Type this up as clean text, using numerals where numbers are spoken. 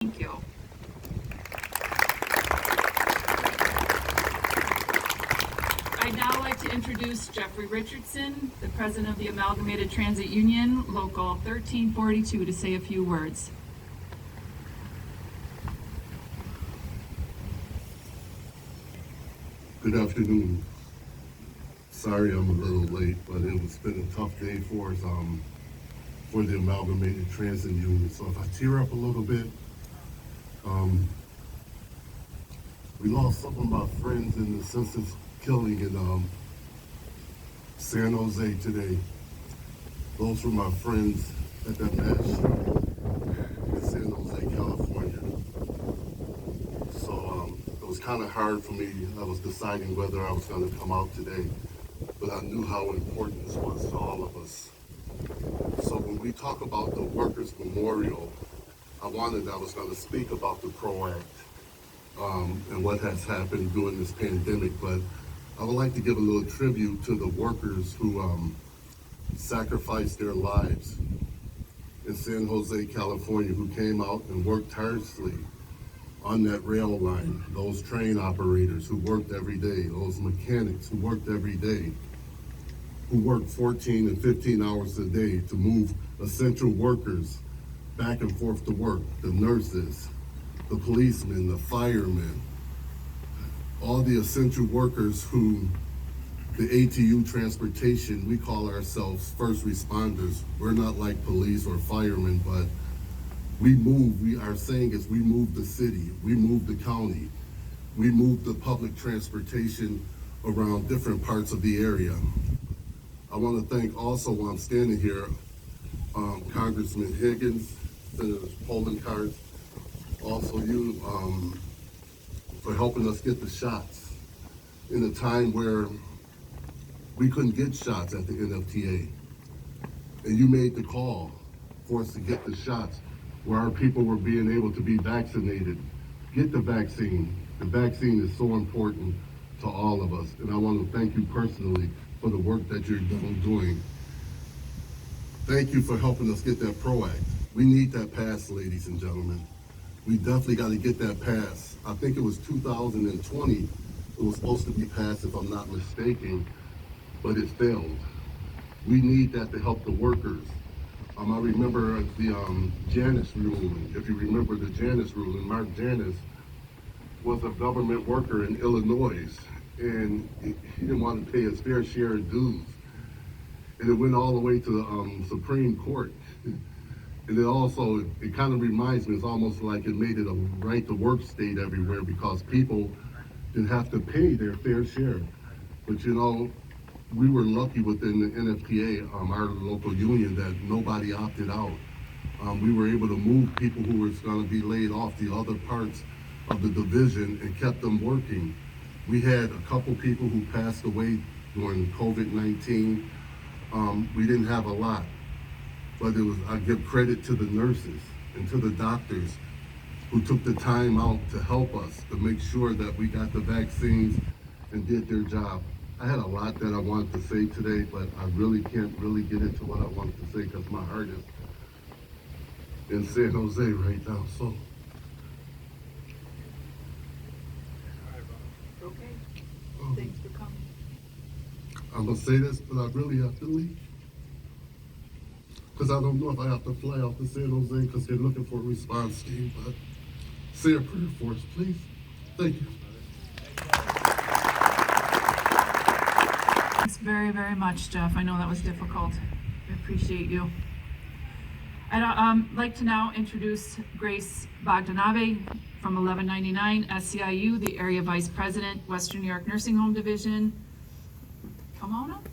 Thank you. I'd now like to introduce Jeffrey Richardson, the President of the Amalgamated Transit Union, Local 1342, to say a few words. Good afternoon. Sorry I'm a little late, but it's been a tough day for us for the Amalgamated Transit Union. So if I tear up a little bit, we lost some of my friends in the senseless killing in San Jose today. Those were my friends at that mass shooting in San Jose, California. So it was kind of hard for me. I was deciding whether I was going to come out today, but I knew how important this was to all of us. So when we talk about the Workers' Memorial, I was going to speak about the PRO Act and what has happened during this pandemic, but I would like to give a little tribute to the workers who sacrificed their lives in San Jose, California, who came out and worked tirelessly on that rail line, those train operators who worked every day, those mechanics who worked every day, who worked 14 and 15 hours a day to move essential workers back and forth to work, the nurses, the policemen, the firemen, all the essential workers who the ATU transportation, we call ourselves first responders. We're not like police or firemen, but our saying is we move the city, we move the county, we move the public transportation around different parts of the area. I want to thank also, while I'm standing here, Congressman Higgins, Senator Polencart, also you, for helping us get the shots in a time where we couldn't get shots at the NFTA. And you made the call for us to get the shots where our people were being able to be vaccinated, get the vaccine. The vaccine is so important to all of us. And I want to thank you personally for the work that you're doing. Thank you for helping us get that PRO Act. We need that passed, ladies and gentlemen. We definitely got to get that passed. I think it was 2020 it was supposed to be passed, if I'm not mistaken, but it failed. We need that to help the workers. I remember the Janus ruling. If you remember the Janus ruling, Mark Janus was a government worker in Illinois, and he didn't want to pay his fair share of dues. And it went all the way to the Supreme Court. And it kind of reminds me, it's almost like it made it a right to work state everywhere because people didn't have to pay their fair share. But you know, we were lucky within the NFTA, our local union, that nobody opted out. We were able to move people who were going to be laid off the other parts of the division and kept them working. We had a couple people who passed away during COVID-19. We didn't have a lot, but I give credit to the nurses and to the doctors who took the time out to help us to make sure that we got the vaccines and did their job. I had a lot that I wanted to say today, but I really can't really get into what I wanted to say because my heart is in San Jose right now. So. Okay. Thanks for coming. I'm gonna say this, but I really have to leave. Because I don't know if I have to fly out to San Jose because they're looking for a response team, but say a prayer for us, please. Thank you. Thanks very, very much, Jeff. I know that was difficult. I appreciate you. I'd like to now introduce Grace Bogdanave from 1199 SCIU, the Area Vice President, Western New York Nursing Home Division. Come on up.